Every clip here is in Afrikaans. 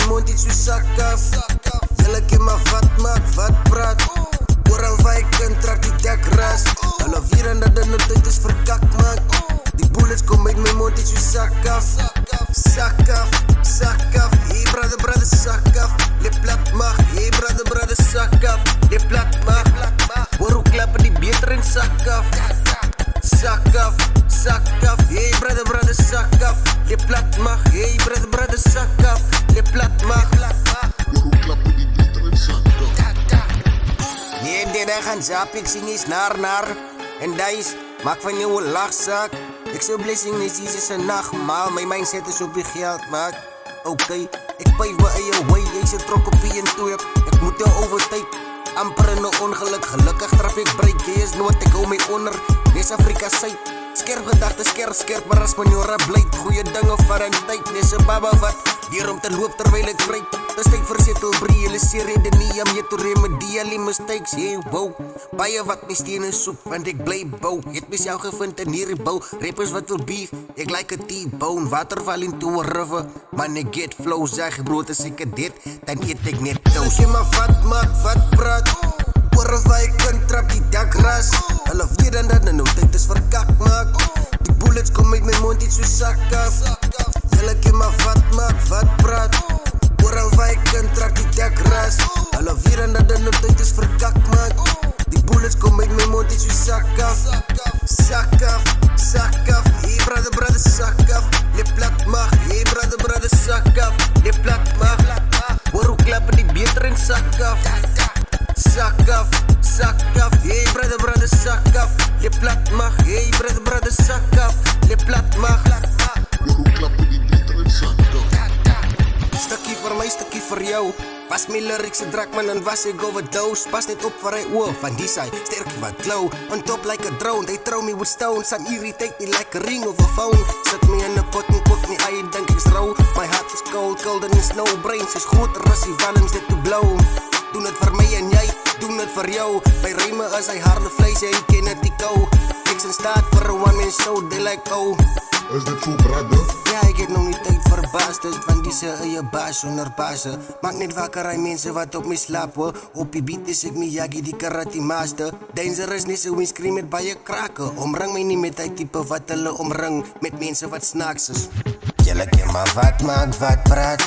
my mond iets so sak af. Julle ken maar wat maak, wat praat. Oral waar ek kan trek die dek ras. Hulle weer en dat in die tyd is verkak maak. Die bullets kom uit my mond iets so sak af. Sak af, sak af. Hey brother, brother, sak af. Le plat mag, hey brother, brother, sak af. Le plat mag. Hoor hoe klappen die beter en sak af. Sak af, hey brother, brother, sak af. Le plat mag, hey brother, brother, sak af. Le plat mag. Hoor hoe klappen die beter en sak af. Nee, dit gaan zap, ek sing is naar. En dice, maak van jou een lachzak. Ik zou blessing is Jesus een nachtmaal. Mijn mindset is op je geld, maat. Oké, ik pijf my eie way. Jy sit trok op die en toe. Ek moet jou overtyp. Amper in 'n ongeluk. Gelukkig trap ek break. Jy is nood, ek hou my onder. Dis Afrika syd. Skerp gedagte, skerp, maar as manjora blyk. Goeie dinge vat in tyd. Dis 'n baba wat hier om te loop terwyl ek gryp. Dis tyd vir setel brie. Hulle sê rede nie om jy te remedial die mistakes. Hey, wow. Baie wat my stene soep, want ek bly bou. Het myself gevind in hierdie bou. Rappers wat wil beef, ek like a T-bone. Waterval into a river, man ek get flow. Zeg brood as ek dit, dan eet ek net toast. Sê maar wat maak, wat praat. Oral waar ek kan trap die dak ras. Hulle weer en dat nou tyd is verkak maak. Die bullets kom uit my mond iets so sak af. Julle ken maar wat maak, wat praat. Oral waar ek kan trap die dak ras. Hulle weer en dat nou tyd is verkak maak. Die bullets kom uit my mond iets so sak af. Sak af, hey brother, brother, sak af. Le plat mag, hey brother, brother, sak af. Le plat mag. Hoor hoe klappen die beter en sak af. Sak af, hey brother, brother, sak af. Le plat mag, hey brother, brother, sak af. Le plat mag. Hoor hoe klappen die beter en sak af. Stukkie vir my, stukkie vir jou. Was my lyrics en drak man en was ek overdose. Pas net op vir hy oor, van die sy sterkie wat glow. On top like a drone, they throw me with stones. Some irritate me like a ring of a phone. Sit me in a pot en kook me eie, dink ek's rauw. My heart is cold, colder than snow. Brains is groter as die walms dit te blow. Doen het vir my en jy, doen het vir jou. By ryme is hy harde vlees en ken het die kou. Ek's in staat vir a one man show, they like oh. Is dit so brother? Ja, ek het nog nie tyd vir bastards, want die se eie baas sonder base. Maak net wakker hy mense wat op my slaap hoor. Op die beat is ek Miyagi die karate master. Dangerous nie so scream met baie krake. Omring my nie met hy type wat hulle omring. Met mense wat snaaks is. Julle ken maar wat maak, wat praat.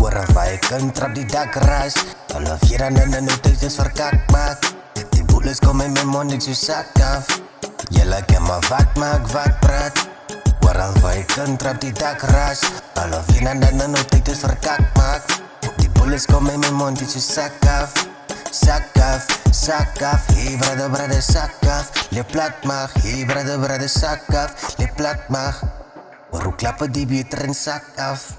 Oral waar ek kan trap die dak ras. Hulle vier aan in die tyd is verkak maak. Die bullets kom in my mond net so sak af. Julle ken maar wat maak, wat praat. Oral waar ek kan trap die dak ras. Hulle vier aan die tyd is verkak maak. Die bullets kom in my mond net so sak af. Sak af, hey brother, brother, sak af. Le plat mag, hey brother, brother, sak af. Le plat mag. Hoor hoe klappen die beter en sak af.